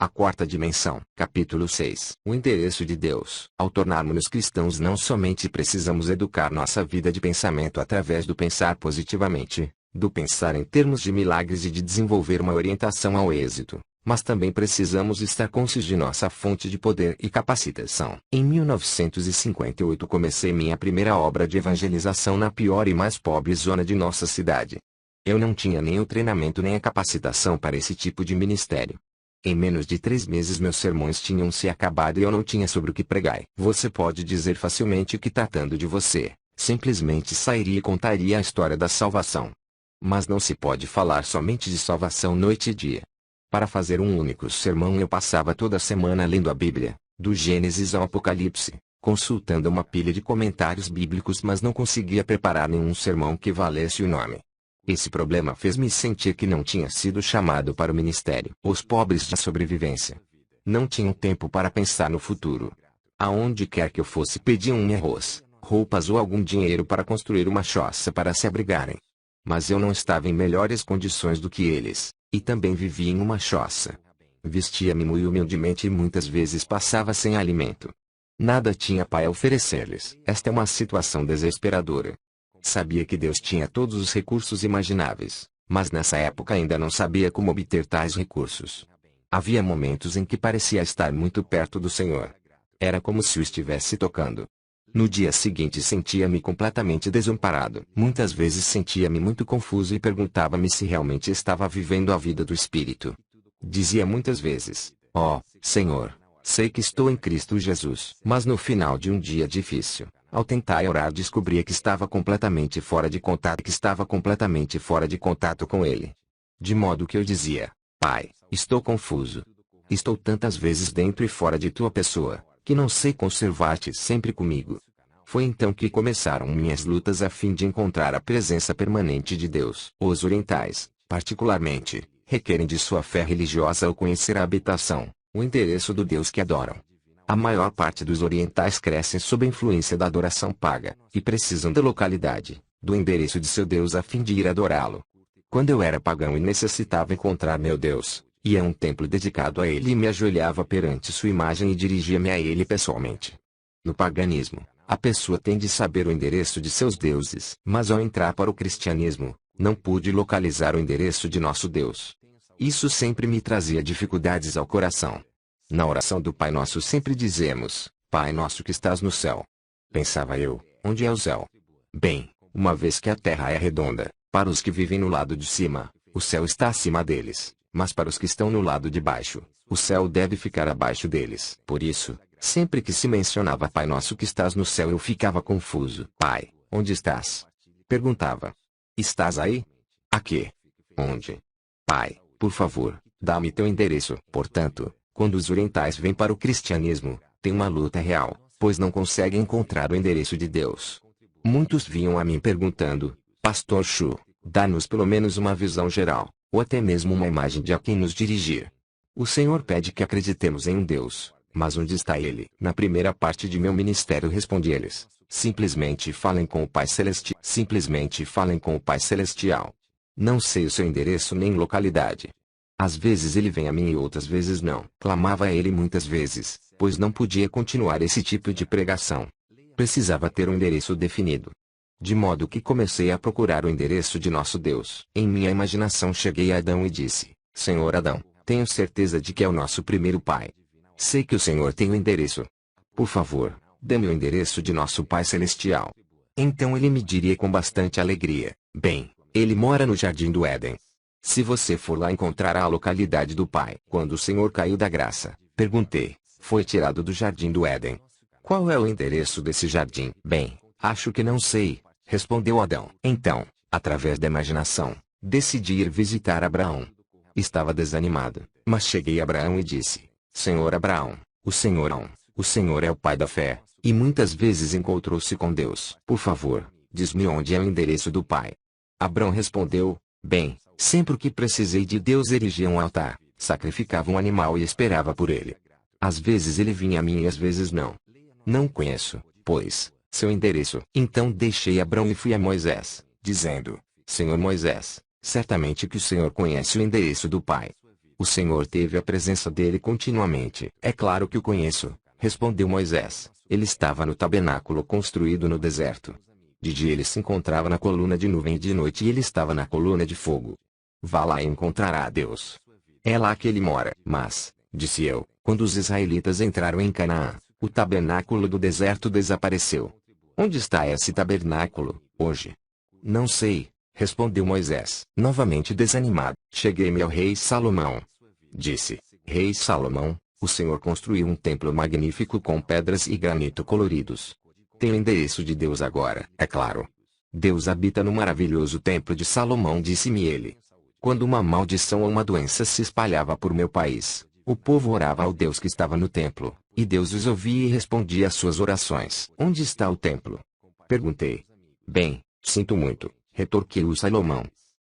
A quarta dimensão. Capítulo 6. O endereço de Deus. Ao tornarmos-nos cristãos, não somente precisamos educar nossa vida de pensamento através do pensar positivamente, do pensar em termos de milagres e de desenvolver uma orientação ao êxito, mas também precisamos estar conscientes de nossa fonte de poder e capacitação. Em 1958 comecei minha primeira obra de evangelização na pior e mais pobre zona de nossa cidade. Eu não tinha nem o treinamento nem a capacitação para esse tipo de ministério. Em menos de 3 meses meus sermões tinham se acabado e eu não tinha sobre o que pregar. Você pode dizer facilmente que tratando de você, simplesmente sairia e contaria a história da salvação. Mas não se pode falar somente de salvação noite e dia. Para fazer um único sermão eu passava toda semana lendo a Bíblia, do Gênesis ao Apocalipse, consultando uma pilha de comentários bíblicos, mas não conseguia preparar nenhum sermão que valesse o nome. Esse problema fez-me sentir que não tinha sido chamado para o ministério. Os pobres de sobrevivência não tinham tempo para pensar no futuro. Aonde quer que eu fosse pediam-me arroz, roupas ou algum dinheiro para construir uma choça para se abrigarem. Mas eu não estava em melhores condições do que eles, e também vivia em uma choça. Vestia-me muito humildemente e muitas vezes passava sem alimento. Nada tinha para oferecer-lhes. Esta é uma situação desesperadora. Sabia que Deus tinha todos os recursos imagináveis, mas nessa época ainda não sabia como obter tais recursos. Havia momentos em que parecia estar muito perto do Senhor. Era como se o estivesse tocando. No dia seguinte sentia-me completamente desamparado. Muitas vezes sentia-me muito confuso e perguntava-me se realmente estava vivendo a vida do Espírito. Dizia muitas vezes: "Ó, Senhor, sei que estou em Cristo Jesus." Mas no final de um dia difícil, ao tentar orar, descobria que estava completamente fora de contato com Ele. De modo que eu dizia: "Pai, estou confuso. Estou tantas vezes dentro e fora de tua pessoa, que não sei conservar-te sempre comigo." Foi então que começaram minhas lutas a fim de encontrar a presença permanente de Deus. Os orientais, particularmente, requerem de sua fé religiosa o conhecer a habitação, o endereço do Deus que adoram. A maior parte dos orientais crescem sob a influência da adoração paga, e precisam da localidade, do endereço de seu Deus a fim de ir adorá-lo. Quando eu era pagão e necessitava encontrar meu Deus, ia a um templo dedicado a ele e me ajoelhava perante sua imagem e dirigia-me a ele pessoalmente. No paganismo, a pessoa tem de saber o endereço de seus deuses. Mas ao entrar para o cristianismo, não pude localizar o endereço de nosso Deus. Isso sempre me trazia dificuldades ao coração. Na oração do Pai Nosso sempre dizemos: "Pai nosso que estás no céu." Pensava eu, onde é o céu? Bem, uma vez que a terra é redonda, para os que vivem no lado de cima, o céu está acima deles, mas para os que estão no lado de baixo, o céu deve ficar abaixo deles. Por isso, sempre que se mencionava Pai Nosso que estás no céu eu ficava confuso. "Pai, onde estás?" Perguntava. "Estás aí?" "Aqui." "Onde?" "Pai, por favor, dá-me teu endereço." Portanto, quando os orientais vêm para o cristianismo, tem uma luta real, pois não conseguem encontrar o endereço de Deus. Muitos vinham a mim perguntando: "Pastor Chu, dá-nos pelo menos uma visão geral, ou até mesmo uma imagem de a quem nos dirigir. O Senhor pede que acreditemos em um Deus, mas onde está Ele?" Na primeira parte de meu ministério respondi-lhes: simplesmente falem com o Pai Celestial. Simplesmente falem com o Pai Celestial. Não sei o seu endereço nem localidade. Às vezes ele vem a mim e outras vezes não. Clamava a ele muitas vezes, pois não podia continuar esse tipo de pregação. Precisava ter um endereço definido. De modo que comecei a procurar o endereço de nosso Deus. Em minha imaginação cheguei a Adão e disse: "Senhor Adão, tenho certeza de que é o nosso primeiro pai. Sei que o Senhor tem o endereço. Por favor, dê-me o endereço de nosso Pai Celestial." Então ele me diria com bastante alegria: "Bem, ele mora no Jardim do Éden. Se você for lá encontrará a localidade do Pai." Quando o Senhor caiu da graça, perguntei: "Foi tirado do Jardim do Éden. Qual é o endereço desse jardim?" "Bem, acho que não sei", respondeu Adão. Então, através da imaginação, decidi ir visitar Abraão. Estava desanimado, mas cheguei a Abraão e disse: "Senhor Abraão, o Senhor é o pai da fé, e muitas vezes encontrou-se com Deus. Por favor, diz-me onde é o endereço do Pai." Abraão respondeu: "Bem, sempre que precisei de Deus erigia um altar, sacrificava um animal e esperava por ele. Às vezes ele vinha a mim e às vezes não. Não conheço, pois, seu endereço." Então deixei Abraão e fui a Moisés, dizendo: "Senhor Moisés, certamente que o Senhor conhece o endereço do Pai." O Senhor teve a presença dele continuamente. É claro que o conheço, respondeu Moisés. Ele estava no tabernáculo construído no deserto. De dia ele se encontrava na coluna de nuvem e de noite ele estava na coluna de fogo. Vá lá e encontrará a Deus. É lá que ele mora. Mas, disse eu, quando os israelitas entraram em Canaã, o tabernáculo do deserto desapareceu. Onde está esse tabernáculo, hoje? Não sei, respondeu Moisés, novamente desanimado. Cheguei-me ao rei Salomão. Disse, Rei Salomão, o Senhor construiu um templo magnífico com pedras e granito coloridos. Tem o endereço de Deus agora, é claro. Deus habita no maravilhoso templo de Salomão, disse-me ele. Quando uma maldição ou uma doença se espalhava por meu país, o povo orava ao Deus que estava no templo, e Deus os ouvia e respondia às suas orações. Onde está o templo? Perguntei. Bem, sinto muito, retorquiu Salomão.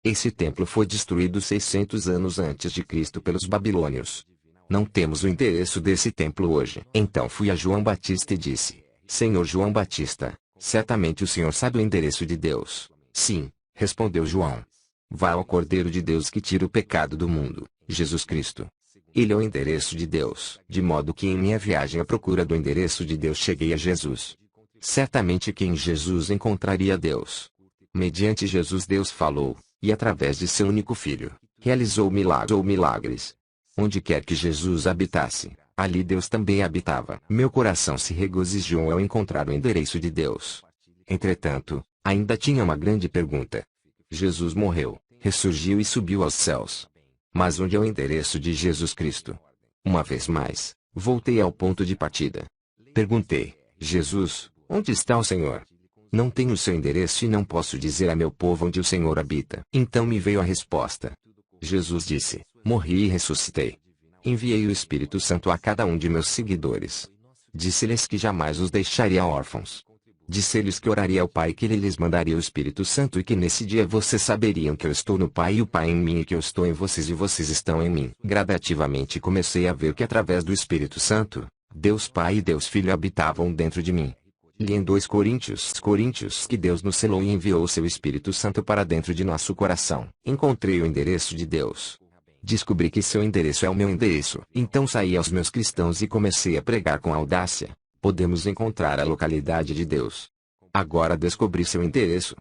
Esse templo foi destruído 600 anos antes de Cristo pelos babilônios. Não temos o endereço desse templo hoje. Então fui a João Batista e disse, Senhor João Batista, certamente o Senhor sabe o endereço de Deus. Sim, respondeu João. Vá ao Cordeiro de Deus que tira o pecado do mundo, Jesus Cristo. Ele é o endereço de Deus. De modo que em minha viagem à procura do endereço de Deus cheguei a Jesus. Certamente que em Jesus encontraria Deus. Mediante Jesus Deus falou, e através de seu único Filho, realizou milagres. Onde quer que Jesus habitasse, ali Deus também habitava. Meu coração se regozijou ao encontrar o endereço de Deus. Entretanto, ainda tinha uma grande pergunta. Jesus morreu, ressurgiu e subiu aos céus. Mas onde é o endereço de Jesus Cristo? Uma vez mais, voltei ao ponto de partida. Perguntei, Jesus, onde está o Senhor? Não tenho seu endereço e não posso dizer a meu povo onde o Senhor habita. Então me veio a resposta. Jesus disse, morri e ressuscitei. Enviei o Espírito Santo a cada um de meus seguidores. Disse-lhes que jamais os deixaria órfãos. Disse-lhes que oraria ao Pai que ele lhes mandaria o Espírito Santo e que nesse dia vocês saberiam que eu estou no Pai e o Pai em mim e que eu estou em vocês e vocês estão em mim. Gradativamente comecei a ver que através do Espírito Santo, Deus Pai e Deus Filho habitavam dentro de mim. Li em 2 Coríntios que Deus nos selou e enviou o seu Espírito Santo para dentro de nosso coração. Encontrei o endereço de Deus. Descobri que seu endereço é o meu endereço. Então saí aos meus cristãos e comecei a pregar com audácia. Podemos encontrar a localidade de Deus. Agora descobri seu endereço.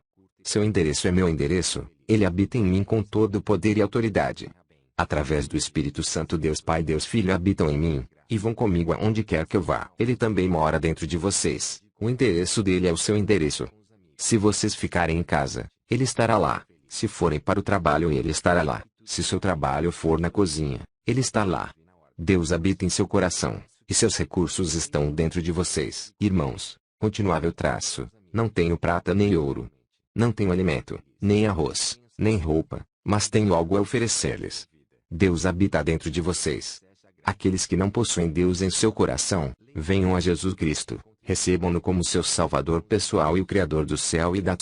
Seu endereço é meu endereço, ele habita em mim com todo o poder e autoridade. Através do Espírito Santo Deus Pai e Deus Filho habitam em mim, e vão comigo aonde quer que eu vá. Ele também mora dentro de vocês, o endereço dele é o seu endereço. Se vocês ficarem em casa, ele estará lá. Se forem para o trabalho ele estará lá. Se seu trabalho for na cozinha, ele está lá. Deus habita em seu coração. E seus recursos estão dentro de vocês. Irmãos, continuava eu traço, não tenho prata nem ouro. Não tenho alimento, nem arroz, nem roupa, mas tenho algo a oferecer-lhes. Deus habita dentro de vocês. Aqueles que não possuem Deus em seu coração, venham a Jesus Cristo, recebam-no como seu Salvador pessoal e o Criador do céu e da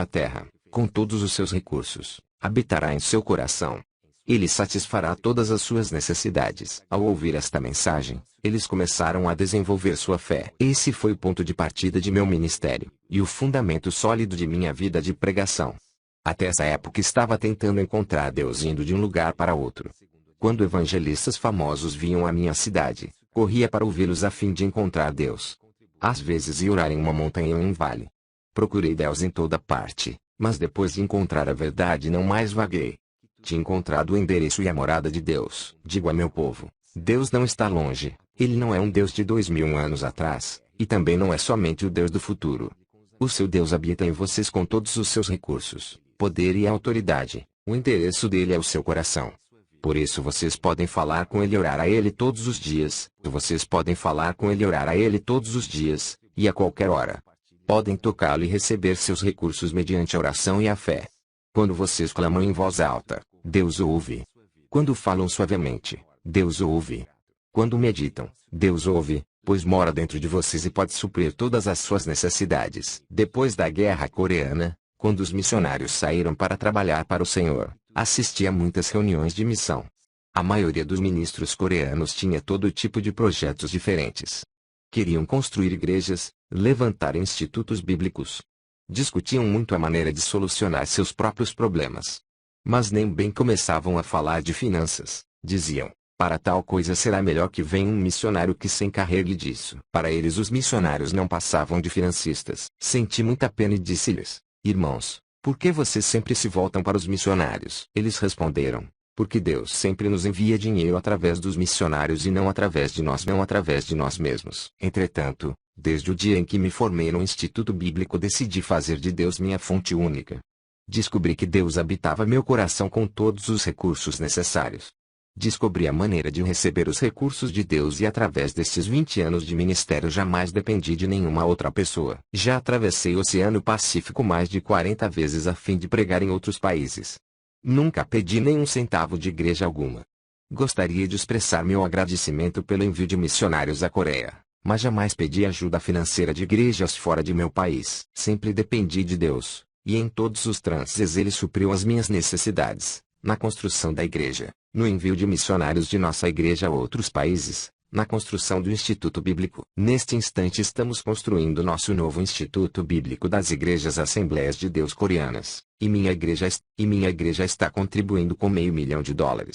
terra, com todos os seus recursos, habitará em seu coração. Ele satisfará todas as suas necessidades. Ao ouvir esta mensagem, eles começaram a desenvolver sua fé. Esse foi o ponto de partida de meu ministério, e o fundamento sólido de minha vida de pregação. Até essa época estava tentando encontrar Deus indo de um lugar para outro. Quando evangelistas famosos vinham à minha cidade, corria para ouvi-los a fim de encontrar Deus. Às vezes ia orar em uma montanha ou em um vale. Procurei Deus em toda parte, mas depois de encontrar a verdade não mais vaguei. Tinha encontrado o endereço e a morada de Deus. Digo a meu povo, Deus não está longe, Ele não é um Deus de 2000 anos atrás, e também não é somente o Deus do futuro. O seu Deus habita em vocês com todos os seus recursos, poder e autoridade, o endereço dele é o seu coração. Por isso vocês podem falar com ele e orar a ele todos os dias. Vocês podem falar com ele e orar a ele todos os dias, e a qualquer hora. Podem tocá-lo e receber seus recursos mediante a oração e a fé. Quando vocês clamam em voz alta, Deus ouve. Quando falam suavemente, Deus ouve. Quando meditam, Deus ouve, pois mora dentro de vocês e pode suprir todas as suas necessidades. Depois da Guerra Coreana, quando os missionários saíram para trabalhar para o Senhor, assisti a muitas reuniões de missão. A maioria dos ministros coreanos tinha todo tipo de projetos diferentes. Queriam construir igrejas, levantar institutos bíblicos. Discutiam muito a maneira de solucionar seus próprios problemas. Mas nem bem começavam a falar de finanças. Diziam: para tal coisa será melhor que venha um missionário que se encarregue disso. Para eles os missionários não passavam de financistas. Senti muita pena e disse-lhes: irmãos, por que vocês sempre se voltam para os missionários? Eles responderam: porque Deus sempre nos envia dinheiro através dos missionários e não através de nós mesmos. Entretanto, desde o dia em que me formei no Instituto Bíblico decidi fazer de Deus minha fonte única. Descobri que Deus habitava meu coração com todos os recursos necessários. Descobri a maneira de receber os recursos de Deus e através destes 20 anos de ministério jamais dependi de nenhuma outra pessoa. Já atravessei o Oceano Pacífico mais de 40 vezes a fim de pregar em outros países. Nunca pedi nenhum centavo de igreja alguma. Gostaria de expressar meu agradecimento pelo envio de missionários à Coreia, mas jamais pedi ajuda financeira de igrejas fora de meu país. Sempre dependi de Deus, e em todos os trances Ele supriu as minhas necessidades, na construção da igreja, no envio de missionários de nossa igreja a outros países, na construção do Instituto Bíblico. Neste instante estamos construindo nosso novo Instituto Bíblico das Igrejas Assembleias de Deus Coreanas, e minha igreja está contribuindo com $500 mil.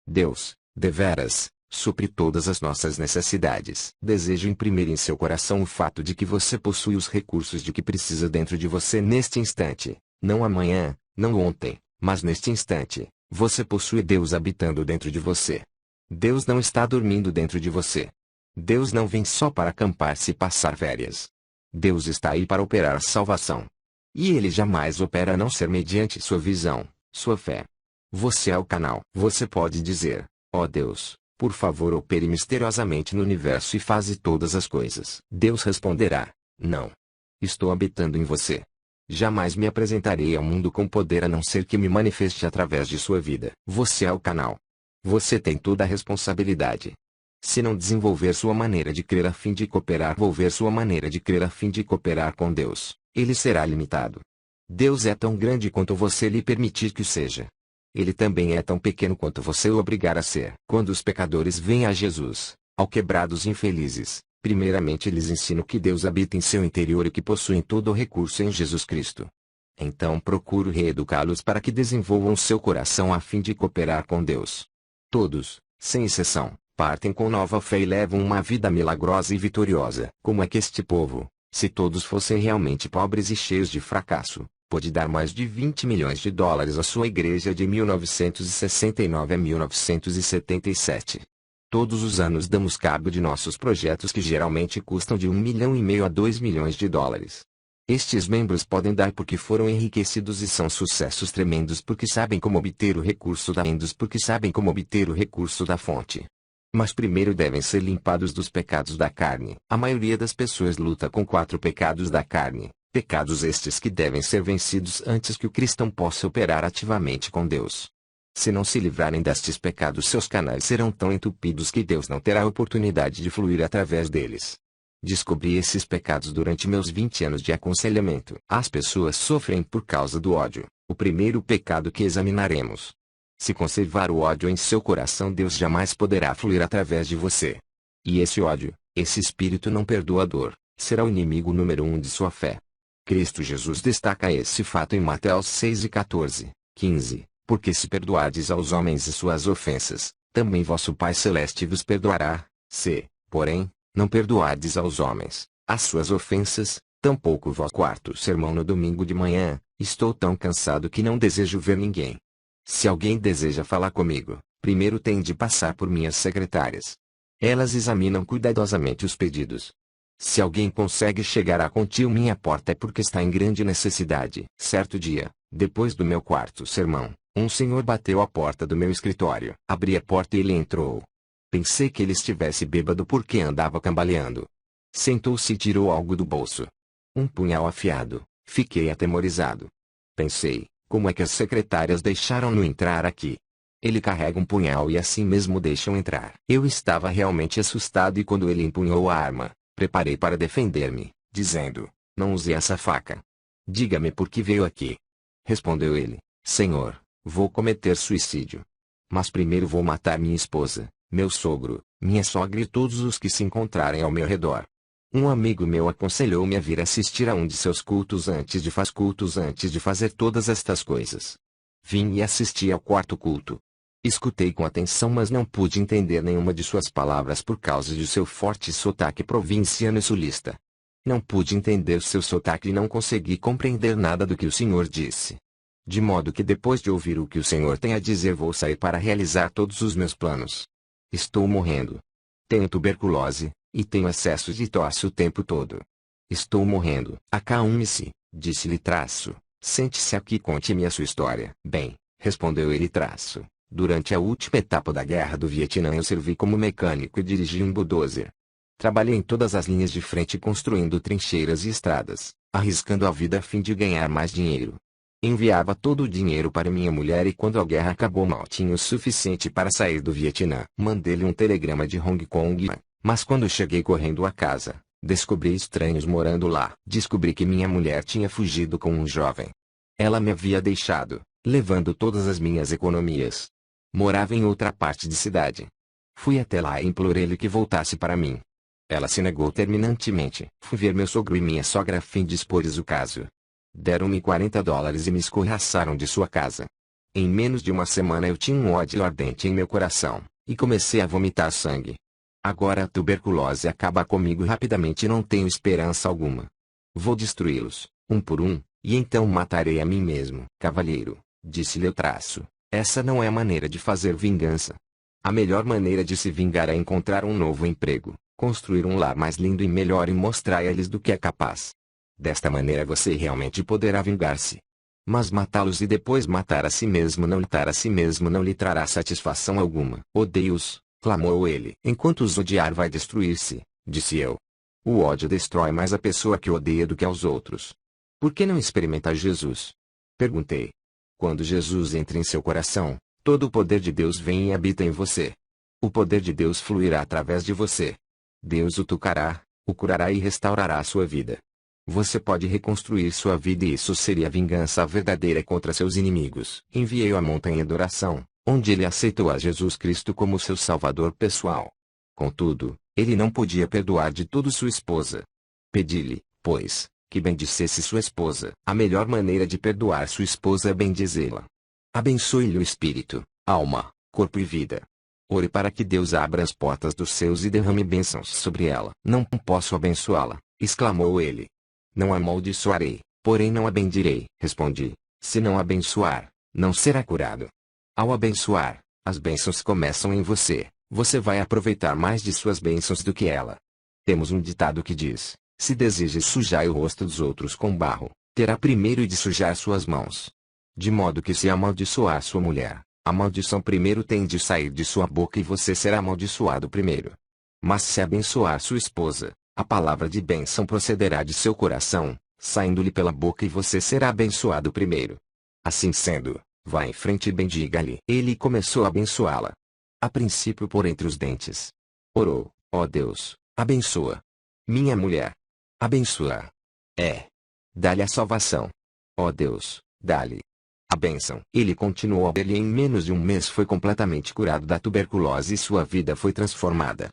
Deus, deveras, supre todas as nossas necessidades. Desejo imprimir em seu coração o fato de que você possui os recursos de que precisa dentro de você neste instante, não amanhã, não ontem, mas neste instante. Você possui Deus habitando dentro de você. Deus não está dormindo dentro de você. Deus não vem só para acampar-se e passar férias. Deus está aí para operar salvação. E Ele jamais opera a não ser mediante sua visão, sua fé. Você é o canal. Você pode dizer: ó Deus, por favor opere misteriosamente no universo e faze todas as coisas. Deus responderá: não. Estou habitando em você. Jamais me apresentarei ao mundo com poder a não ser que me manifeste através de sua vida. Você é o canal. Você tem toda a responsabilidade. Se não desenvolver sua maneira de crer a fim de cooperar com Deus, ele será limitado. Deus é tão grande quanto você lhe permitir que o seja. Ele também é tão pequeno quanto você o obrigar a ser. Quando os pecadores vêm a Jesus, ao quebrados e infelizes, primeiramente lhes ensino que Deus habita em seu interior e que possuem todo o recurso em Jesus Cristo. Então procuro reeducá-los para que desenvolvam seu coração a fim de cooperar com Deus. Todos, sem exceção, partem com nova fé e levam uma vida milagrosa e vitoriosa. Como é que este povo, se todos fossem realmente pobres e cheios de fracasso, pôde dar mais de $20 milhões à sua igreja de 1969 a 1977? Todos os anos damos cabo de nossos projetos que geralmente custam de $1,5 milhão a $2 milhões. Estes membros podem dar porque foram enriquecidos e são sucessos tremendos porque sabem como obter o recurso da fonte. Mas primeiro devem ser limpados dos pecados da carne. A maioria das pessoas luta com 4 pecados da carne, pecados estes que devem ser vencidos antes que o cristão possa operar ativamente com Deus. Se não se livrarem destes pecados, seus canais serão tão entupidos que Deus não terá oportunidade de fluir através deles. Descobri esses pecados durante meus 20 anos de aconselhamento. As pessoas sofrem por causa do ódio, o primeiro pecado que examinaremos. Se conservar o ódio em seu coração, Deus jamais poderá fluir através de você. E esse ódio, esse espírito não perdoador, será o inimigo número 1 de sua fé. Cristo Jesus destaca esse fato em Mateus 6:14-15, porque se perdoardes aos homens e suas ofensas, também vosso Pai Celeste vos perdoará. Se, porém, não perdoardes aos homens as suas ofensas, tampouco vós. Quarto sermão no domingo de manhã. Estou tão cansado que não desejo ver ninguém. Se alguém deseja falar comigo, primeiro tem de passar por minhas secretárias. Elas examinam cuidadosamente os pedidos. Se alguém consegue chegar a contil minha porta é porque está em grande necessidade. Certo dia, depois do meu quarto sermão, um senhor bateu à porta do meu escritório. Abri a porta e ele entrou. Pensei que ele estivesse bêbado porque andava cambaleando. Sentou-se e tirou algo do bolso. Um punhal afiado. Fiquei atemorizado. Pensei, como é que as secretárias deixaram-no entrar aqui? Ele carrega um punhal e assim mesmo deixam entrar. Eu estava realmente assustado e quando ele empunhou a arma, preparei para defender-me, dizendo: não use essa faca. Diga-me por que veio aqui. Respondeu ele: Senhor, vou cometer suicídio. Mas primeiro vou matar minha esposa, meu sogro, minha sogra e todos os que se encontrarem ao meu redor. Um amigo meu aconselhou-me a vir assistir a um de seus cultos antes de fazer todas estas coisas. Vim e assisti ao quarto culto. Escutei com atenção, mas não pude entender nenhuma de suas palavras por causa de seu forte sotaque provinciano e sulista. Não pude entender seu sotaque e não consegui compreender nada do que o senhor disse. De modo que depois de ouvir o que o senhor tem a dizer, vou sair para realizar todos os meus planos. Estou morrendo. Tenho tuberculose, e tenho excesso de tosse o tempo todo. Estou morrendo. Acalme-se, disse-lhe Traço. Sente-se aqui e conte-me a sua história. Bem, respondeu ele Traço. Durante a última etapa da Guerra do Vietnã eu servi como mecânico e dirigi um bulldozer. Trabalhei em todas as linhas de frente construindo trincheiras e estradas, arriscando a vida a fim de ganhar mais dinheiro. Enviava todo o dinheiro para minha mulher e quando a guerra acabou mal tinha o suficiente para sair do Vietnã. Mandei-lhe um telegrama de Hong Kong, mas quando cheguei correndo à casa, descobri estranhos morando lá. Descobri que minha mulher tinha fugido com um jovem. Ela me havia deixado, levando todas as minhas economias. Morava em outra parte de cidade. Fui até lá e implorei-lhe que voltasse para mim. Ela se negou terminantemente. Fui ver meu sogro e minha sogra a fim de expor-lhes o caso. Deram-me $40 e me escorraçaram de sua casa. Em menos de uma semana eu tinha um ódio ardente em meu coração, e comecei a vomitar sangue. Agora a tuberculose acaba comigo rapidamente e não tenho esperança alguma. Vou destruí-los, um por um, e então matarei a mim mesmo. Cavalheiro, disse-lhe o Traço, essa não é a maneira de fazer vingança. A melhor maneira de se vingar é encontrar um novo emprego, construir um lar mais lindo e melhor e mostrar a eles do que é capaz. Desta maneira você realmente poderá vingar-se. Mas matá-los e depois matar a si mesmo não lhe trará satisfação alguma. Odeio-os, clamou ele. Enquanto os odiar vai destruir-se, disse eu. O ódio destrói mais a pessoa que odeia do que aos outros. Por que não experimentar Jesus? Perguntei. Quando Jesus entra em seu coração, todo o poder de Deus vem e habita em você. O poder de Deus fluirá através de você. Deus o tocará, o curará e restaurará a sua vida. Você pode reconstruir sua vida e isso seria a vingança verdadeira contra seus inimigos. Enviei-o à montanha de oração, onde ele aceitou a Jesus Cristo como seu salvador pessoal. Contudo, ele não podia perdoar de tudo sua esposa. Pedi-lhe, pois, que bendissesse sua esposa. A melhor maneira de perdoar sua esposa é bendizê-la. Abençoe-lhe o espírito, alma, corpo e vida. Ore para que Deus abra as portas dos céus e derrame bênçãos sobre ela. Não posso abençoá-la, exclamou ele. Não a amaldiçoarei, porém não a bendirei. Respondi, se não abençoar, não será curado. Ao abençoar, as bênçãos começam em você, você vai aproveitar mais de suas bênçãos do que ela. Temos um ditado que diz, se desejas sujar o rosto dos outros com barro, terá primeiro de sujar suas mãos. De modo que se amaldiçoar sua mulher, a maldição primeiro tem de sair de sua boca e você será amaldiçoado primeiro. Mas se abençoar sua esposa, a palavra de bênção procederá de seu coração, saindo-lhe pela boca e você será abençoado primeiro. Assim sendo, vá em frente e bendiga-lhe. Ele começou a abençoá-la. A princípio por entre os dentes. Orou, ó Deus, abençoa minha mulher. Abençoa. Dá-lhe a salvação. Ó Deus, dá-lhe a bênção. Ele continuou a ver-lhe e em menos de um mês foi completamente curado da tuberculose e sua vida foi transformada.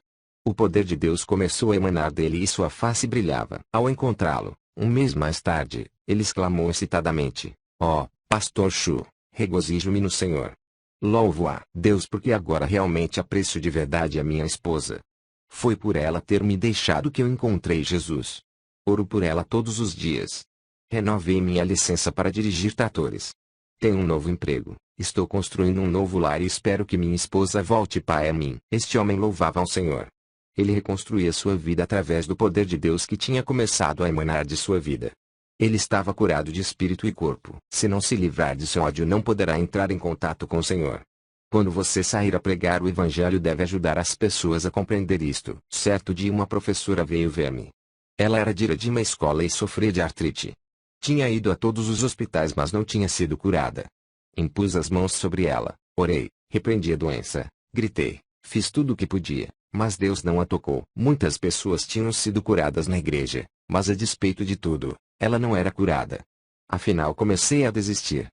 O poder de Deus começou a emanar dele e sua face brilhava. Ao encontrá-lo, um mês mais tarde, ele exclamou excitadamente, ó, Pastor Chu, regozijo-me no Senhor. Louvo a Deus porque agora realmente aprecio de verdade a minha esposa. Foi por ela ter me deixado que eu encontrei Jesus. Oro por ela todos os dias. Renovei minha licença para dirigir tratores. Tenho um novo emprego, estou construindo um novo lar e espero que minha esposa volte para mim. Este homem louvava ao Senhor. Ele reconstruía sua vida através do poder de Deus que tinha começado a emanar de sua vida. Ele estava curado de espírito e corpo. Se não se livrar de seu ódio não poderá entrar em contato com o Senhor. Quando você sair a pregar o Evangelho deve ajudar as pessoas a compreender isto. Certo dia uma professora veio ver-me. Ela era de uma escola e sofria de artrite. Tinha ido a todos os hospitais mas não tinha sido curada. Impus as mãos sobre ela, orei, repreendi a doença, gritei, fiz tudo o que podia, mas Deus não a tocou. Muitas pessoas tinham sido curadas na igreja, mas a despeito de tudo, ela não era curada. Afinal comecei a desistir.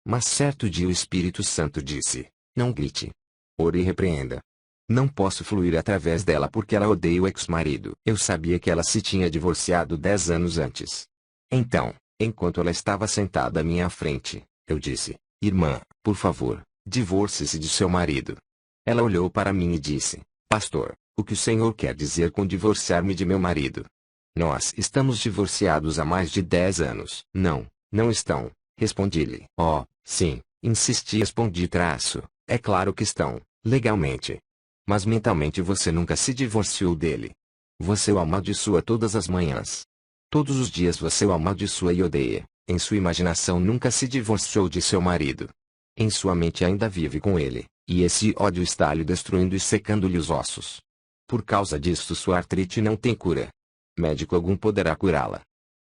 Mas certo dia o Espírito Santo disse, não grite. Ore e repreenda. Não posso fluir através dela porque ela odeia o ex-marido. Eu sabia que ela se tinha divorciado 10 anos antes. Então, enquanto ela estava sentada à minha frente, eu disse, irmã, por favor, Divorcie-se de seu marido. Ela olhou para mim e disse: Pastor, o que o senhor quer dizer com divorciar-me de meu marido? Nós estamos divorciados há mais de 10 anos. Não, não estão, respondi-lhe. Oh, sim, insisti, respondi traço. É claro que estão, legalmente. Mas mentalmente você nunca se divorciou dele. Você o amaldiçoa todas as manhãs. Todos os dias você o amaldiçoa e odeia. Em sua imaginação nunca se divorciou de seu marido. Em sua mente ainda vive com ele, e esse ódio está lhe destruindo e secando-lhe os ossos. Por causa disso sua artrite não tem cura. Médico algum poderá curá-la.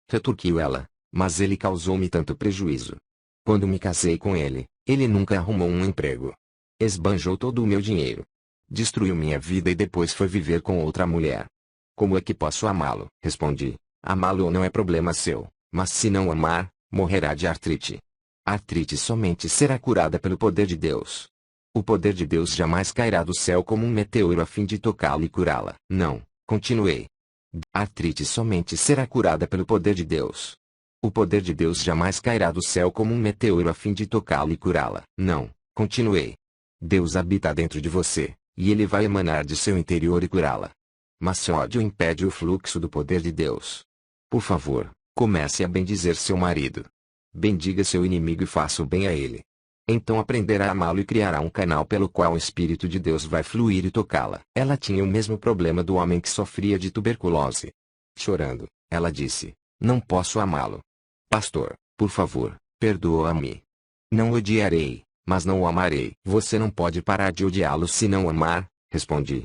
Retorquiu ela, mas ele causou-me tanto prejuízo. Quando me casei com ele, ele nunca arrumou um emprego. Esbanjou todo o meu dinheiro. Destruiu minha vida e depois foi viver com outra mulher. Como é que posso amá-lo? Respondi. Amá-lo não é problema seu, mas se não amar, morrerá de artrite. A artrite somente será curada pelo poder de Deus. O poder de Deus jamais cairá do céu como um meteoro a fim de tocá-la e curá-la. Não, continuei. A artrite somente será curada pelo poder de Deus. O poder de Deus jamais cairá do céu como um meteoro a fim de tocá-la e curá-la. Não, continuei. Deus habita dentro de você, e ele vai emanar de seu interior e curá-la. Mas seu ódio impede o fluxo do poder de Deus. Por favor, comece a bendizer seu marido. Bendiga seu inimigo e faça o bem a ele. Então aprenderá a amá-lo e criará um canal pelo qual o Espírito de Deus vai fluir e tocá-la. Ela tinha o mesmo problema do homem que sofria de tuberculose. Chorando, ela disse: Não posso amá-lo. Pastor, por favor, perdoa-me. Não o odiarei, mas não o amarei. Você não pode parar de odiá-lo se não amar, respondi.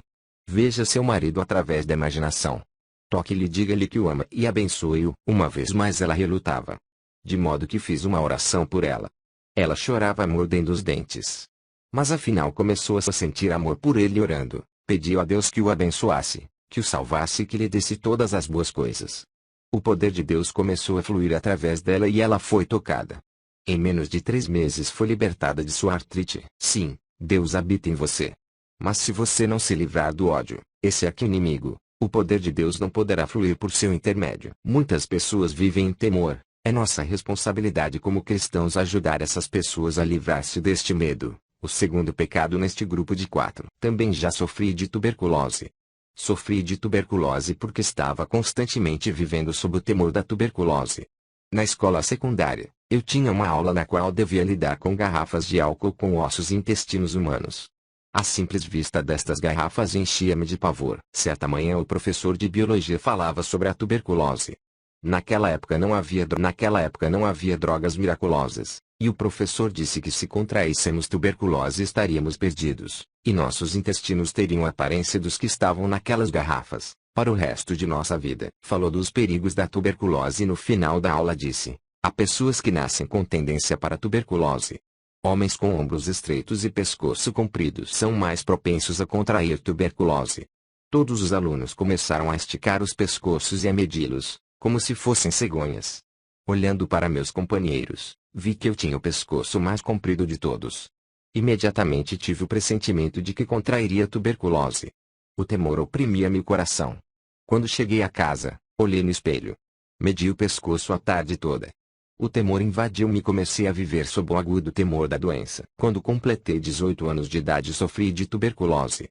Veja seu marido através da imaginação. Toque-lhe e diga-lhe que o ama e abençoe-o. Uma vez mais ela relutava. De modo que fiz uma oração por ela. Ela chorava mordendo os dentes. Mas afinal começou a sentir amor por ele orando. Pediu a Deus que o abençoasse, que o salvasse e que lhe desse todas as boas coisas. O poder de Deus começou a fluir através dela e ela foi tocada. Em menos de 3 meses foi libertada de sua artrite. Sim, Deus habita em você. Mas se você não se livrar do ódio, esse aqui inimigo, o poder de Deus não poderá fluir por seu intermédio. Muitas pessoas vivem em temor. É nossa responsabilidade como cristãos ajudar essas pessoas a livrar-se deste medo. O segundo pecado neste grupo de 4. Também já sofri de tuberculose. Sofri de tuberculose porque estava constantemente vivendo sob o temor da tuberculose. Na escola secundária, eu tinha uma aula na qual devia lidar com garrafas de álcool com ossos e intestinos humanos. A simples vista destas garrafas enchia-me de pavor. Certa manhã o professor de biologia falava sobre a tuberculose. Naquela época não havia drogas miraculosas, e o professor disse que se contraíssemos tuberculose estaríamos perdidos, e nossos intestinos teriam a aparência dos que estavam naquelas garrafas, para o resto de nossa vida. Falou dos perigos da tuberculose e no final da aula disse: há pessoas que nascem com tendência para tuberculose. Homens com ombros estreitos e pescoço compridos são mais propensos a contrair tuberculose. Todos os alunos começaram a esticar os pescoços e a medi-los, como se fossem cegonhas. Olhando para meus companheiros, vi que eu tinha o pescoço mais comprido de todos. Imediatamente tive o pressentimento de que contrairia tuberculose. O temor oprimia-me o coração. Quando cheguei a casa, olhei no espelho. Medi o pescoço a tarde toda. O temor invadiu-me e comecei a viver sob o agudo temor da doença. Quando completei 18 anos de idade sofri de tuberculose.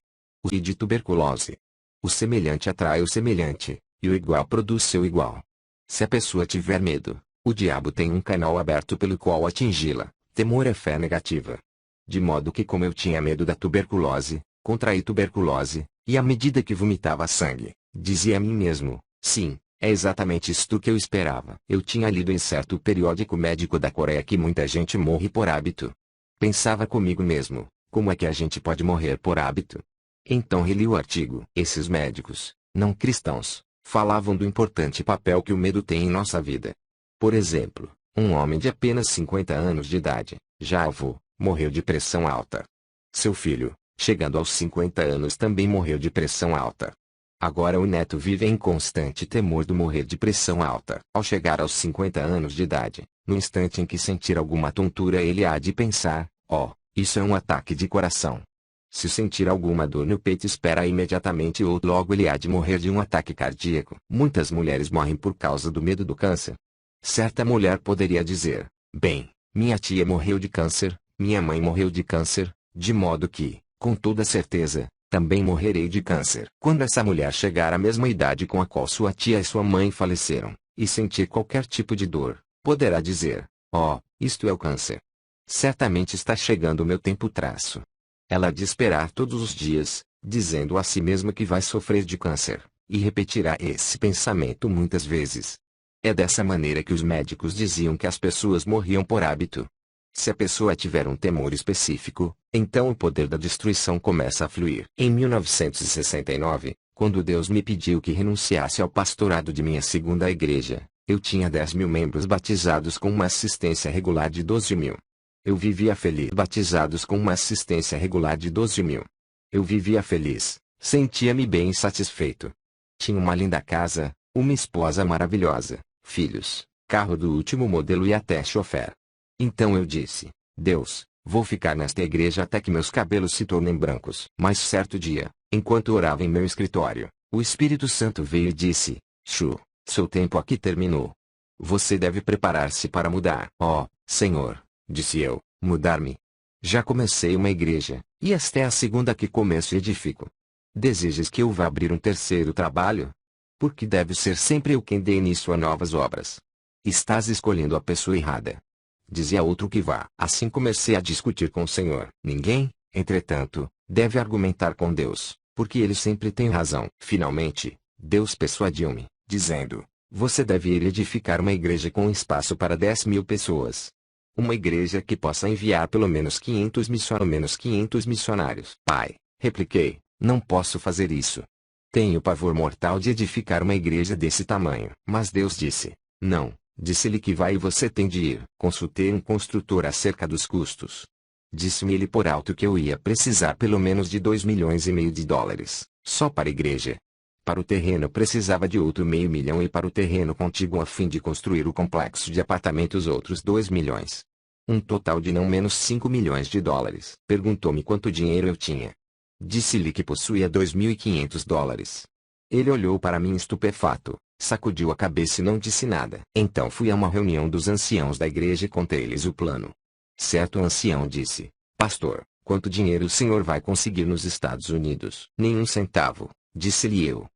O semelhante atrai o semelhante, e o igual produz seu igual. Se a pessoa tiver medo, o diabo tem um canal aberto pelo qual atingi-la. Temor é fé negativa. De modo que como eu tinha medo da tuberculose, contraí tuberculose, e à medida que vomitava sangue, dizia a mim mesmo: sim, é exatamente isto que eu esperava. Eu tinha lido em certo periódico médico da Coreia que muita gente morre por hábito. Pensava comigo mesmo: como é que a gente pode morrer por hábito? Então reli o artigo. Esses médicos, não cristãos, falavam do importante papel que o medo tem em nossa vida. Por exemplo, um homem de apenas 50 anos de idade, já avô, morreu de pressão alta. Seu filho, chegando aos 50 anos, também morreu de pressão alta. Agora o neto vive em constante temor de morrer de pressão alta. Ao chegar aos 50 anos de idade, no instante em que sentir alguma tontura ele há de pensar: oh, isso é um ataque de coração. Se sentir alguma dor no peito espera imediatamente ou logo ele há de morrer de um ataque cardíaco. Muitas mulheres morrem por causa do medo do câncer. Certa mulher poderia dizer: bem, minha tia morreu de câncer, Minha mãe morreu de câncer, de modo que, com toda certeza, também morrerei de câncer. Quando essa mulher chegar à mesma idade com a qual sua tia e sua mãe faleceram, e sentir qualquer tipo de dor, poderá dizer: "Oh, isto é o câncer. Certamente está chegando o meu tempo traço." Ela há de esperar todos os dias, dizendo a si mesma que vai sofrer de câncer, e repetirá esse pensamento muitas vezes. É dessa maneira que os médicos diziam que as pessoas morriam por hábito. Se a pessoa tiver um temor específico, então o poder da destruição começa a fluir. Em 1969, quando Deus me pediu que renunciasse ao pastorado de minha segunda igreja, eu tinha 10 mil membros batizados com uma assistência regular de 12 mil. Eu vivia feliz. Batizados com uma assistência regular de 12 mil. Eu vivia feliz, sentia-me bem e satisfeito. Tinha uma linda casa, uma esposa maravilhosa, filhos, carro do último modelo e até chofer. Então eu disse: "Deus, vou ficar nesta igreja até que meus cabelos se tornem brancos." Mas certo dia, enquanto orava em meu escritório, o Espírito Santo veio e disse: "Chu, seu tempo aqui terminou. Você deve preparar-se para mudar." "Oh, Senhor," disse eu, "mudar-me? Já comecei uma igreja, e esta é a segunda que começo e edifico. Desejas que eu vá abrir um terceiro trabalho? Porque deve ser sempre eu quem dê início a novas obras. Estás escolhendo a pessoa errada." Dizia outro que vá. Assim comecei a discutir com o Senhor. Ninguém, entretanto, deve argumentar com Deus, porque ele sempre tem razão. Finalmente, Deus persuadiu-me, dizendo: "Você deve ir edificar uma igreja com espaço para 10 mil pessoas. Uma igreja que possa enviar pelo menos 500 missionários." "Pai," repliquei, "não posso fazer isso. Tenho pavor mortal de edificar uma igreja desse tamanho." Mas Deus disse: "Não." Disse-lhe que vai e você tem de ir. Consultei um construtor acerca dos custos. Disse-me ele por alto que eu ia precisar pelo menos de 2,5 milhões de dólares, só para a igreja. Para o terreno precisava de outro 500 mil e para o terreno contíguo a fim de construir o complexo de apartamentos outros 2 milhões. Um total de não menos 5 milhões de dólares. Perguntou-me quanto dinheiro eu tinha. Disse-lhe que possuía 2.500 dólares. Ele olhou para mim estupefato, sacudiu a cabeça e não disse nada. Então fui a uma reunião dos anciãos da igreja e contei-lhes o plano. Certo ancião disse: "Pastor, quanto dinheiro o senhor vai conseguir nos Estados Unidos?" "Nenhum centavo," disse-lhe eu.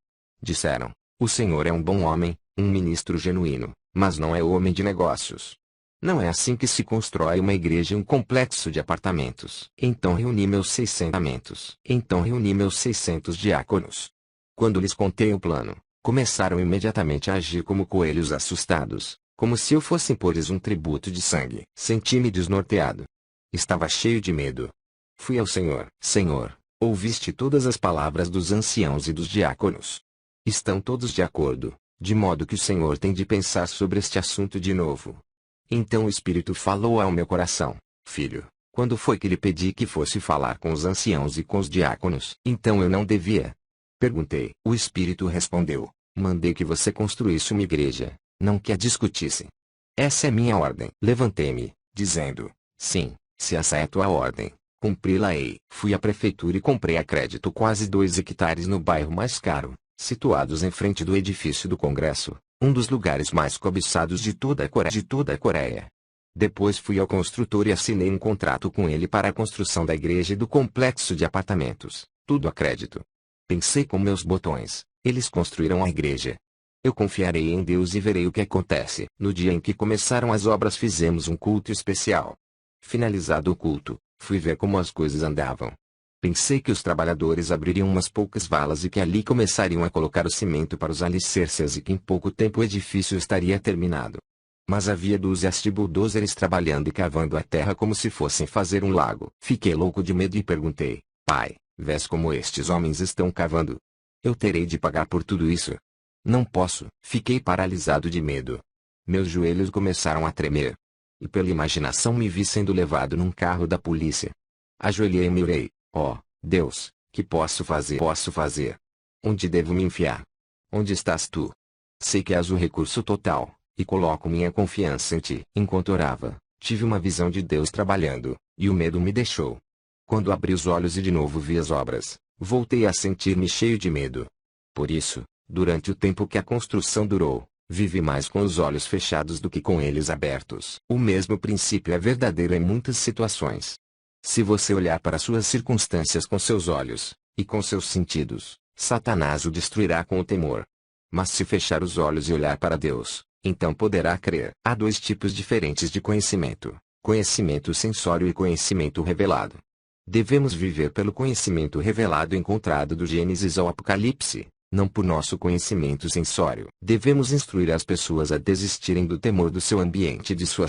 Disseram: "O senhor é um bom homem, um ministro genuíno, mas não é homem de negócios. Não é assim que se constrói uma igreja e um complexo de apartamentos." Então reuni meus 600 diáconos. Quando lhes contei o plano, começaram imediatamente a agir como coelhos assustados, como se eu fosse impor-lhes um tributo de sangue. Senti-me desnorteado. Estava cheio de medo. Fui ao Senhor. "Senhor, ouviste todas as palavras dos anciãos e dos diáconos. Estão todos de acordo, de modo que o Senhor tem de pensar sobre este assunto de novo." Então o Espírito falou ao meu coração: "Filho, quando foi que lhe pedi que fosse falar com os anciãos e com os diáconos?" "Então eu não devia?" Perguntei. O Espírito respondeu: "Mandei que você construísse uma igreja, não que a discutisse. Essa é minha ordem." Levantei-me, dizendo: "Sim, se essa é tua ordem, cumpri-la-ei." Fui à prefeitura e comprei a crédito quase 2 hectares no bairro mais caro, situados em frente do edifício do Congresso, um dos lugares mais cobiçados de toda a Coreia. Depois fui ao construtor e assinei um contrato com ele para a construção da igreja e do complexo de apartamentos, tudo a crédito. Pensei com meus botões: eles construirão a igreja. Eu confiarei em Deus e verei o que acontece. No dia em que começaram as obras fizemos um culto especial. Finalizado o culto, fui ver como as coisas andavam. Pensei que os trabalhadores abririam umas poucas valas e que ali começariam a colocar o cimento para os alicerces e que em pouco tempo o edifício estaria terminado. Mas havia 12 bulldozers trabalhando e cavando a terra como se fossem fazer um lago. Fiquei louco de medo e perguntei: "Pai, vês como estes homens estão cavando? Eu terei de pagar por tudo isso?" "Não posso." Fiquei paralisado de medo. Meus joelhos começaram a tremer. E pela imaginação me vi sendo levado num carro da polícia. Ajoelhei-me e orei: "Ó Deus, que posso fazer? Onde devo me enfiar? Onde estás tu? Sei que és o recurso total, e coloco minha confiança em ti." Enquanto orava, tive uma visão de Deus trabalhando, e o medo me deixou. Quando abri os olhos e de novo vi as obras, voltei a sentir-me cheio de medo. Por isso, durante o tempo que a construção durou, Vive mais com os olhos fechados do que com eles abertos. O mesmo princípio é verdadeiro em muitas situações. Se você olhar para suas circunstâncias com seus olhos, e com seus sentidos, Satanás o destruirá com o temor. Mas se fechar os olhos e olhar para Deus, então poderá crer. Há dois tipos diferentes de conhecimento: conhecimento sensório e conhecimento revelado. Devemos viver pelo conhecimento revelado encontrado do Gênesis ao Apocalipse, não por nosso conhecimento sensório. Devemos instruir as pessoas a desistirem do temor do seu ambiente e de sua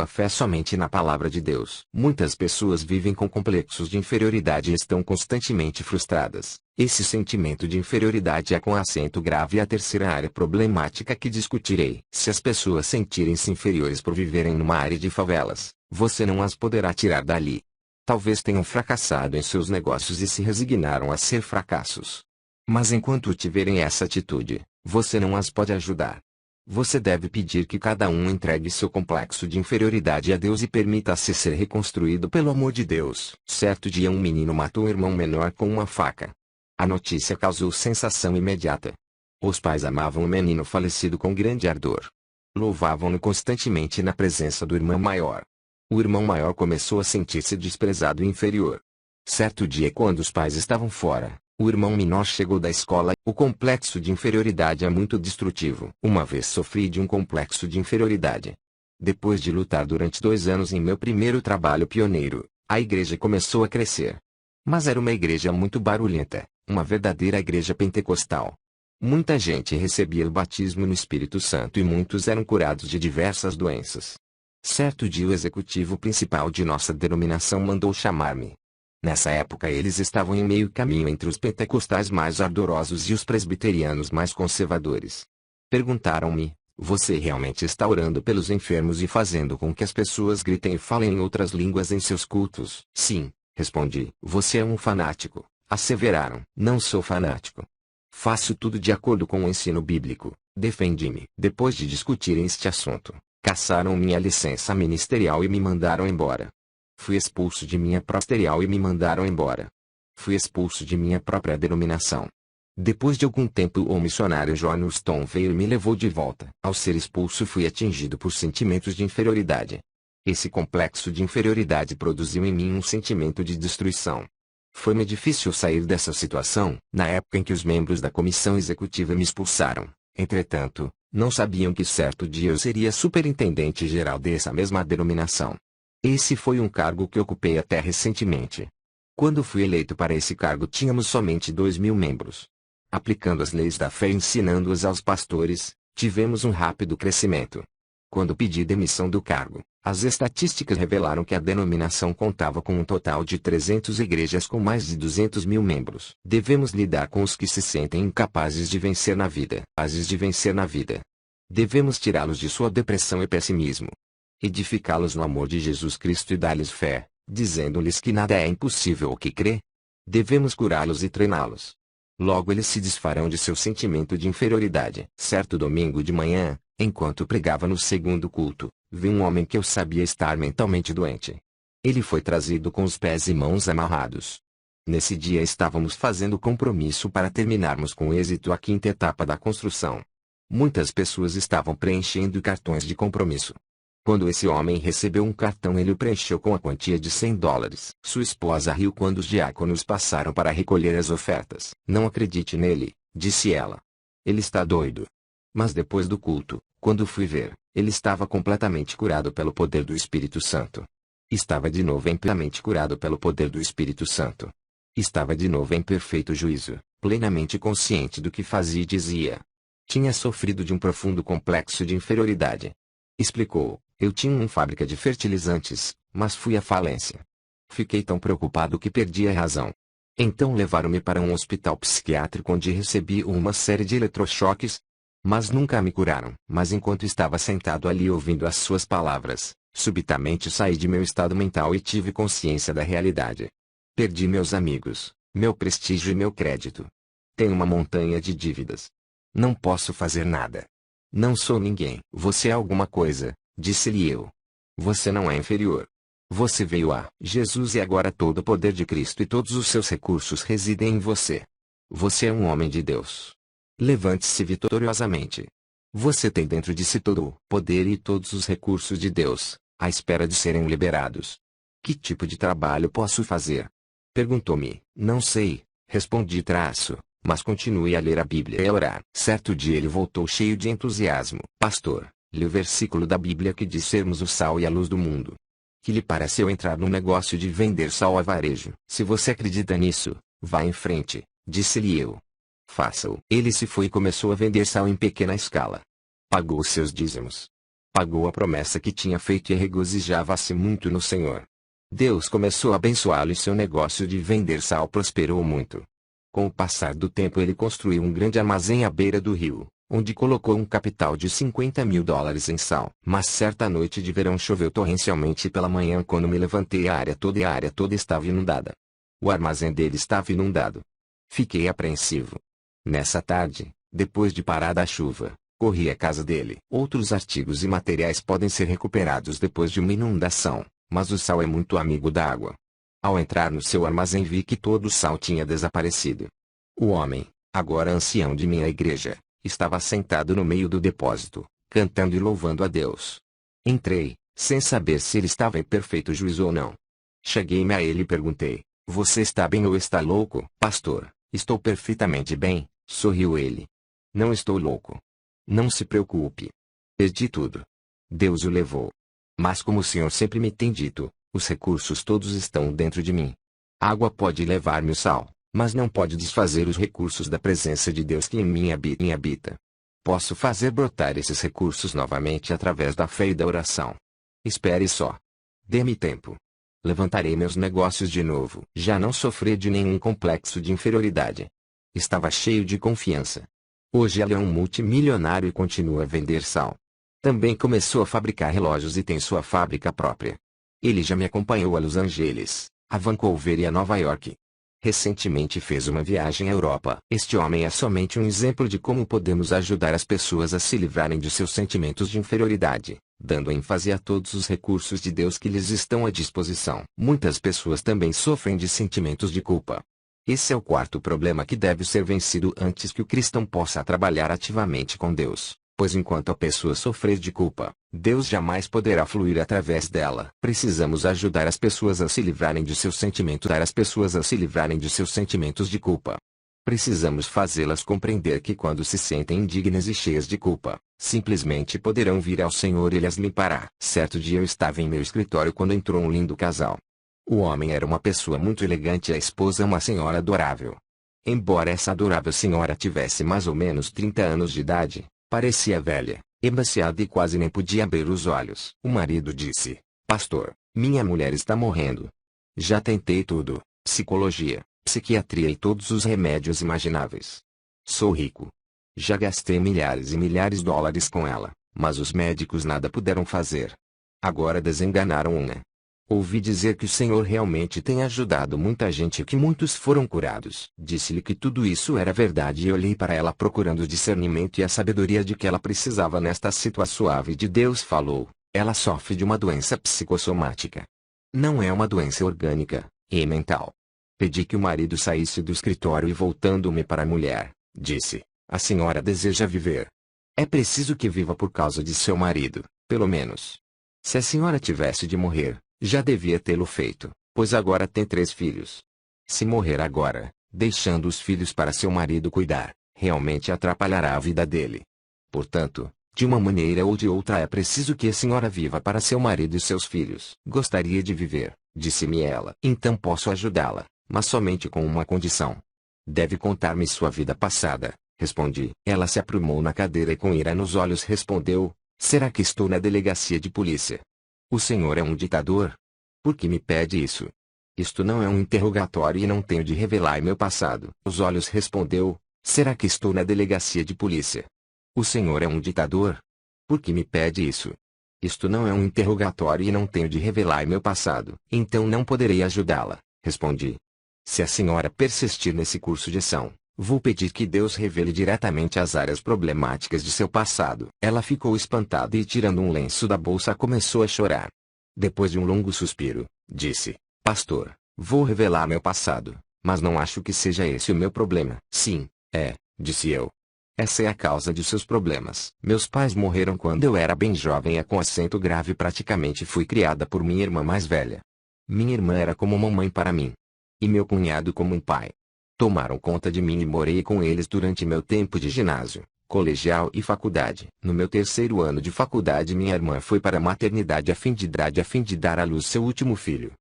fé somente na palavra de Deus. Muitas pessoas vivem com complexos de inferioridade e estão constantemente frustradas. Esse sentimento de inferioridade é com acento grave a terceira área problemática que discutirei. Se as pessoas sentirem-se inferiores por viverem numa área de favelas, você não as poderá tirar dali. Talvez tenham fracassado em seus negócios e se resignaram a ser fracassos. Mas enquanto tiverem essa atitude, você não as pode ajudar. Você deve pedir que cada um entregue seu complexo de inferioridade a Deus e permita-se ser reconstruído pelo amor de Deus. Certo dia um menino matou um irmão menor com uma faca. A notícia causou sensação imediata. Os pais amavam o menino falecido com grande ardor. Louvavam-no constantemente na presença do irmão maior. O irmão maior começou a sentir-se desprezado e inferior. Certo dia, quando os pais estavam fora, o irmão menor chegou da escola. O complexo de inferioridade é muito destrutivo. Uma vez sofri de um complexo de inferioridade. Depois de lutar durante 2 anos em meu primeiro trabalho pioneiro, a igreja começou a crescer. Mas era uma igreja muito barulhenta, uma verdadeira igreja pentecostal. Muita gente recebia o batismo no Espírito Santo e muitos eram curados de diversas doenças. Certo dia o executivo principal de nossa denominação mandou chamar-me. Nessa época eles estavam em meio caminho entre os pentecostais mais ardorosos e os presbiterianos mais conservadores. Perguntaram-me: você realmente está orando pelos enfermos e fazendo com que as pessoas gritem e falem em outras línguas em seus cultos? Sim, respondi. Você é um fanático, asseveraram. Não sou fanático. Faço tudo de acordo com o ensino bíblico, defendi-me. Depois de discutirem este assunto, cassaram minha licença ministerial e me mandaram embora. Fui expulso de minha ministerial e me mandaram embora. Fui expulso de minha própria denominação. Depois de algum tempo o missionário John Huston veio e me levou de volta. Ao ser expulso fui atingido por sentimentos de inferioridade. Esse complexo de inferioridade produziu em mim um sentimento de destruição. Foi-me difícil sair dessa situação, na época em que os membros da comissão executiva me expulsaram. Entretanto, não sabiam que certo dia eu seria superintendente geral dessa mesma denominação. Esse foi um cargo que ocupei até recentemente. Quando fui eleito para esse cargo tínhamos somente 2.000 membros. Aplicando as leis da fé e ensinando-as aos pastores, tivemos um rápido crescimento. Quando pedi demissão do cargo, as estatísticas revelaram que a denominação contava com um total de 300 igrejas com mais de 200.000 membros. Devemos lidar com os que se sentem incapazes de vencer na vida. Devemos tirá-los de sua depressão e pessimismo. Edificá-los no amor de Jesus Cristo e dar-lhes fé, dizendo-lhes que nada é impossível ao que crê. Devemos curá-los e treiná-los. Logo eles se desfarão de seu sentimento de inferioridade. Certo domingo de manhã, enquanto pregava no segundo culto, vi um homem que eu sabia estar mentalmente doente. Ele foi trazido com os pés e mãos amarrados. Nesse dia estávamos fazendo compromisso para terminarmos com êxito a 5ª etapa da construção. Muitas pessoas estavam preenchendo cartões de compromisso. Quando esse homem recebeu um cartão ele o preencheu com a quantia de $100. Sua esposa riu quando os diáconos passaram para recolher as ofertas. Não acredite nele, disse ela. Ele está doido. Mas depois do culto, quando fui ver, ele estava completamente curado pelo poder do Espírito Santo. Estava de novo plenamente curado pelo poder do Espírito Santo. Estava de novo em perfeito juízo, plenamente consciente do que fazia e dizia. Tinha sofrido de um profundo complexo de inferioridade. Explicou. Eu tinha uma fábrica de fertilizantes, mas fui à falência. Fiquei tão preocupado que perdi a razão. Então levaram-me para um hospital psiquiátrico onde recebi uma série de eletrochoques. Mas nunca me curaram. Mas enquanto estava sentado ali ouvindo as suas palavras, subitamente saí de meu estado mental e tive consciência da realidade. Perdi meus amigos, meu prestígio e meu crédito. Tenho uma montanha de dívidas. Não posso fazer nada. Não sou ninguém. Você é alguma coisa, disse-lhe eu. Você não é inferior. Você veio a Jesus e agora todo o poder de Cristo e todos os seus recursos residem em você. Você é um homem de Deus. Levante-se vitoriosamente. Você tem dentro de si todo o poder e todos os recursos de Deus, à espera de serem liberados. Que tipo de trabalho posso fazer? Perguntou-me. Não sei, respondi mas continue a ler a Bíblia e a orar. Certo dia ele voltou cheio de entusiasmo. Pastor, li o versículo da Bíblia que diz sermos o sal e a luz do mundo. Que lhe pareceu entrar no negócio de vender sal a varejo. Se você acredita nisso, vá em frente, disse-lhe eu. Faça-o. Ele se foi e começou a vender sal em pequena escala. Pagou seus dízimos. Pagou a promessa que tinha feito e regozijava-se muito no Senhor. Deus começou a abençoá-lo e seu negócio de vender sal prosperou muito. Com o passar do tempo ele construiu um grande armazém à beira do rio, onde colocou um capital de $50.000 em sal. Mas certa noite de verão choveu torrencialmente e pela manhã quando me levantei a área toda estava inundada. O armazém dele estava inundado. Fiquei apreensivo. Nessa tarde, depois de parar a chuva, corri à casa dele. Outros artigos e materiais podem ser recuperados depois de uma inundação, mas o sal é muito amigo da água. Ao entrar no seu armazém vi que todo o sal tinha desaparecido. O homem, agora ancião de minha igreja, estava sentado no meio do depósito, cantando e louvando a Deus. Entrei, sem saber se ele estava em perfeito juízo ou não. Cheguei-me a ele e perguntei: você está bem ou está louco? Pastor, estou perfeitamente bem, sorriu ele. Não estou louco. Não se preocupe. Perdi tudo. Deus o levou. Mas como o Senhor sempre me tem dito, os recursos todos estão dentro de mim. A água pode levar-me o sal, mas não pode desfazer os recursos da presença de Deus que em mim habita. Posso fazer brotar esses recursos novamente através da fé e da oração. Espere só. Dê-me tempo. Levantarei meus negócios de novo. Já não sofri de nenhum complexo de inferioridade. Estava cheio de confiança. Hoje ele é um multimilionário e continua a vender sal. Também começou a fabricar relógios e tem sua fábrica própria. Ele já me acompanhou a Los Angeles, a Vancouver e a Nova York. Recentemente fez uma viagem à Europa. Este homem é somente um exemplo de como podemos ajudar as pessoas a se livrarem de seus sentimentos de inferioridade, dando ênfase a todos os recursos de Deus que lhes estão à disposição. Muitas pessoas também sofrem de sentimentos de culpa. Esse é o quarto problema que deve ser vencido antes que o cristão possa trabalhar ativamente com Deus, pois enquanto a pessoa sofrer de culpa, Deus jamais poderá fluir através dela. Precisamos ajudar as pessoas a se livrarem de seus sentimentos, de culpa. Precisamos fazê-las compreender que quando se sentem indignas e cheias de culpa, simplesmente poderão vir ao Senhor e Ele as limpará. Certo dia eu estava em meu escritório quando entrou um lindo casal. O homem era uma pessoa muito elegante e a esposa uma senhora adorável. Embora essa adorável senhora tivesse mais ou menos 30 anos de idade, parecia velha, emaciada e quase nem podia abrir os olhos. O marido disse: pastor, minha mulher está morrendo. Já tentei tudo, psicologia, psiquiatria e todos os remédios imagináveis. Sou rico. Já gastei milhares e milhares de dólares com ela, mas os médicos nada puderam fazer. Agora desenganaram-na. Ouvi dizer que o Senhor realmente tem ajudado muita gente e que muitos foram curados. Disse-lhe que tudo isso era verdade e olhei para ela procurando o discernimento e a sabedoria de que ela precisava nesta situação suave de Deus falou: ela sofre de uma doença psicossomática. Não é uma doença orgânica, e mental. Pedi que o marido saísse do escritório e voltando-me para a mulher, disse: a senhora deseja viver. É preciso que viva por causa de seu marido, pelo menos. Se a senhora tivesse de morrer, já devia tê-lo feito, pois agora tem 3 filhos. Se morrer agora, deixando os filhos para seu marido cuidar, realmente atrapalhará a vida dele. Portanto, de uma maneira ou de outra é preciso que a senhora viva para seu marido e seus filhos. Gostaria de viver, disse-me ela. Então posso ajudá-la, mas somente com uma condição. Deve contar-me sua vida passada, respondi. Ela se aprumou na cadeira e com ira nos olhos respondeu: será que estou na delegacia de polícia? O senhor é um ditador? Por que me pede isso? Isto não é um interrogatório e não tenho de revelar meu passado. Os olhos respondeu: será que estou na delegacia de polícia? O senhor é um ditador? Por que me pede isso? Isto não é um interrogatório e não tenho de revelar meu passado. Então não poderei ajudá-la, respondi. Se a senhora persistir nesse curso de ação, vou pedir que Deus revele diretamente as áreas problemáticas de seu passado. Ela ficou espantada e tirando um lenço da bolsa começou a chorar. Depois de um longo suspiro, disse: pastor, vou revelar meu passado, mas não acho que seja esse o meu problema. Sim, é, disse eu. Essa é a causa de seus problemas. Meus pais morreram quando eu era bem jovem e com acento grave praticamente fui criada por minha irmã mais velha. Minha irmã era como uma mãe para mim. E meu cunhado como um pai. Tomaram conta de mim e morei com eles durante meu tempo de ginásio, colegial e faculdade. No meu terceiro ano de faculdade minha irmã foi para a maternidade a fim de dar à luz seu último filho.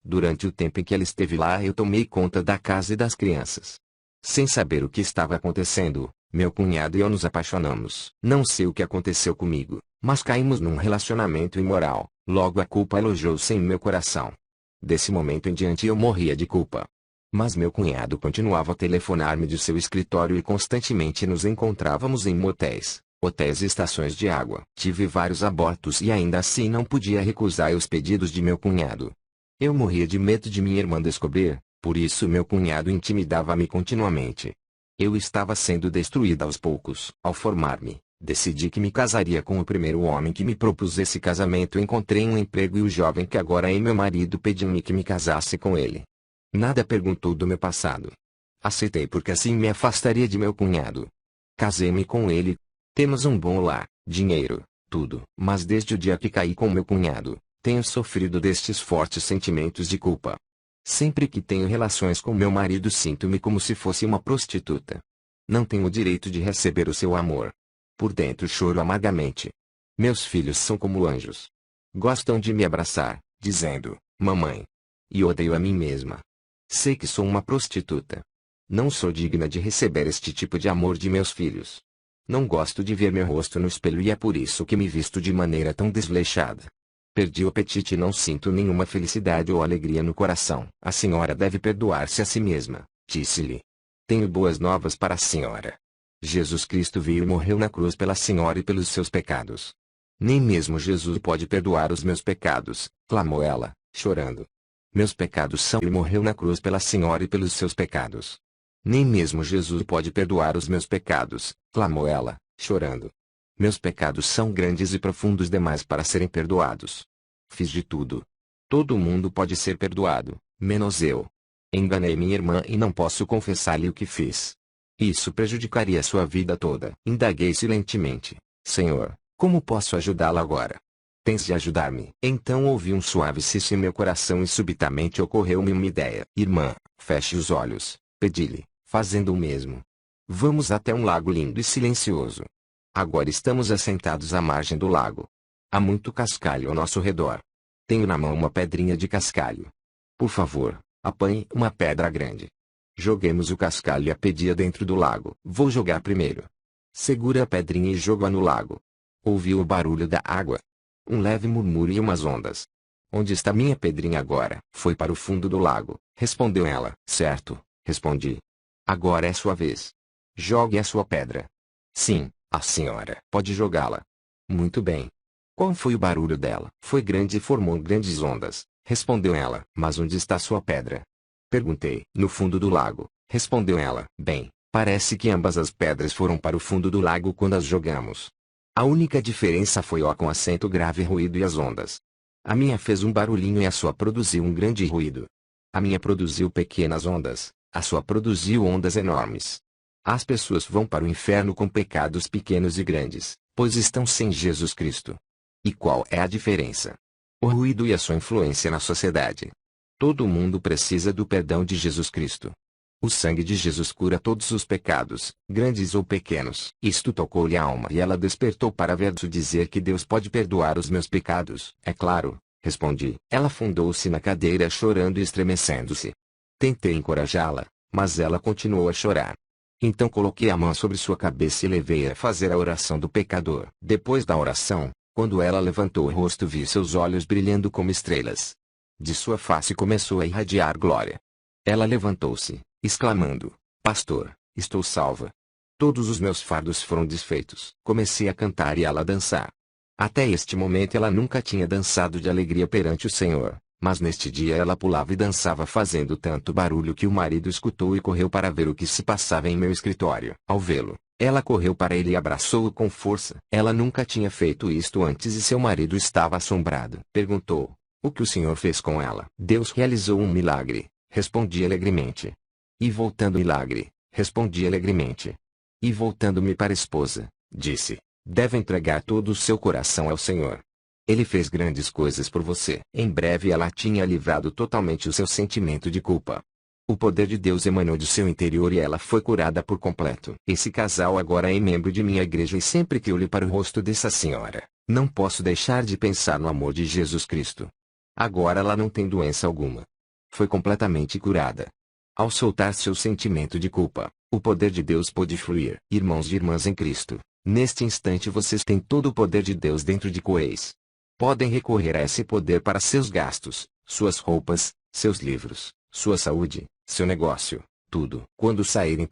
Durante o tempo em que ela esteve lá eu tomei conta da casa e das crianças. Sem saber o que estava acontecendo, meu cunhado e eu nos apaixonamos. Não sei o que aconteceu comigo, mas caímos num relacionamento imoral. Logo a culpa alojou-se em meu coração. Desse momento em diante eu morria de culpa. Mas meu cunhado continuava a telefonar-me de seu escritório e constantemente nos encontrávamos em motéis, hotéis e estações de água. Tive vários abortos e ainda assim não podia recusar os pedidos de meu cunhado. Eu morria de medo de minha irmã descobrir, por isso meu cunhado intimidava-me continuamente. Eu estava sendo destruída aos poucos. Ao formar-me, decidi que me casaria com o primeiro homem que me propus esse casamento. Encontrei um emprego e o jovem que agora é meu marido pediu-me que me casasse com ele. Nada perguntou do meu passado. Aceitei porque assim me afastaria de meu cunhado. Casei-me com ele. Temos um bom lar, dinheiro, tudo. Mas desde o dia que caí com meu cunhado, tenho sofrido destes fortes sentimentos de culpa. Sempre que tenho relações com meu marido sinto-me como se fosse uma prostituta. Não tenho o direito de receber o seu amor. Por dentro choro amargamente. Meus filhos são como anjos. Gostam de me abraçar, dizendo, mamãe. E odeio a mim mesma. Sei que sou uma prostituta. Não sou digna de receber este tipo de amor de meus filhos. Não gosto de ver meu rosto no espelho e é por isso que me visto de maneira tão desleixada. Perdi o apetite e não sinto nenhuma felicidade ou alegria no coração. A senhora deve perdoar-se a si mesma, disse-lhe. Tenho boas novas para a senhora. Jesus Cristo veio e morreu na cruz pela senhora e pelos seus pecados. Nem mesmo Jesus pode perdoar os meus pecados, clamou ela, chorando. Meus pecados são e morreu na cruz pela senhora e pelos seus pecados. Nem mesmo Jesus pode perdoar os meus pecados, clamou ela, chorando. Meus pecados são grandes e profundos demais para serem perdoados. Fiz de tudo. Todo mundo pode ser perdoado, menos eu. Enganei minha irmã e não posso confessar-lhe o que fiz. Isso prejudicaria sua vida toda. Indaguei silentemente. Senhor, como posso ajudá-la agora? Tens de ajudar-me. Então ouvi um suave cisso em meu coração e subitamente ocorreu-me uma ideia. Irmã, feche os olhos, pedi-lhe, fazendo o mesmo. Vamos até um lago lindo e silencioso. Agora estamos assentados à margem do lago. Há muito cascalho ao nosso redor. Tenho na mão uma pedrinha de cascalho. Por favor, apanhe uma pedra grande. Joguemos o cascalho e a pedra dentro do lago. Vou jogar primeiro. Segura a pedrinha e joga no lago. Ouviu o barulho da água. Um leve murmúrio e umas ondas. Onde está minha pedrinha agora? Foi para o fundo do lago, respondeu ela. Certo, respondi. Agora é sua vez. Jogue a sua pedra. Sim, a senhora pode jogá-la. Muito bem. Qual foi o barulho dela? Foi grande e formou grandes ondas, respondeu ela. Mas onde está sua pedra? Perguntei. No fundo do lago, respondeu ela. Bem, parece que ambas as pedras foram para o fundo do lago quando as jogamos. A única diferença foi o com acento grave ruído e as ondas. A minha fez um barulhinho e a sua produziu um grande ruído. A minha produziu pequenas ondas, a sua produziu ondas enormes. As pessoas vão para o inferno com pecados pequenos e grandes, pois estão sem Jesus Cristo. E qual é a diferença? O ruído e a sua influência na sociedade. Todo mundo precisa do perdão de Jesus Cristo. O sangue de Jesus cura todos os pecados, grandes ou pequenos. Isto tocou-lhe a alma e ela despertou para ver-se dizer que Deus pode perdoar os meus pecados. É claro, respondi. Ela afundou-se na cadeira chorando e estremecendo-se. Tentei encorajá-la, mas ela continuou a chorar. Então coloquei a mão sobre sua cabeça e levei-a a fazer a oração do pecador. Depois da oração, quando ela levantou o rosto vi seus olhos brilhando como estrelas. De sua face começou a irradiar glória. Ela levantou-se, exclamando, Pastor, estou salva. Todos os meus fardos foram desfeitos. Comecei a cantar e ela a dançar. Até este momento ela nunca tinha dançado de alegria perante o Senhor, mas neste dia ela pulava e dançava fazendo tanto barulho que o marido escutou e correu para ver o que se passava em meu escritório. Ao vê-lo, ela correu para ele e abraçou-o com força. Ela nunca tinha feito isto antes e seu marido estava assombrado. Perguntou, o que o Senhor fez com ela? Deus realizou um milagre, respondi alegremente. E voltando milagre, respondi alegremente. E voltando-me para a esposa, disse: deve entregar todo o seu coração ao Senhor. Ele fez grandes coisas por você. Em breve ela tinha livrado totalmente o seu sentimento de culpa. O poder de Deus emanou de seu interior e ela foi curada por completo. Esse casal agora é membro de minha igreja e sempre que olho para o rosto dessa senhora, não posso deixar de pensar no amor de Jesus Cristo. Agora ela não tem doença alguma. Foi completamente curada. Ao soltar seu sentimento de culpa, o poder de Deus pôde fluir. Irmãos e irmãs em Cristo, neste instante vocês têm todo o poder de Deus dentro de vocês. Podem recorrer a esse poder para seus gastos, suas roupas, seus livros, sua saúde, seu negócio, tudo. Quando saírem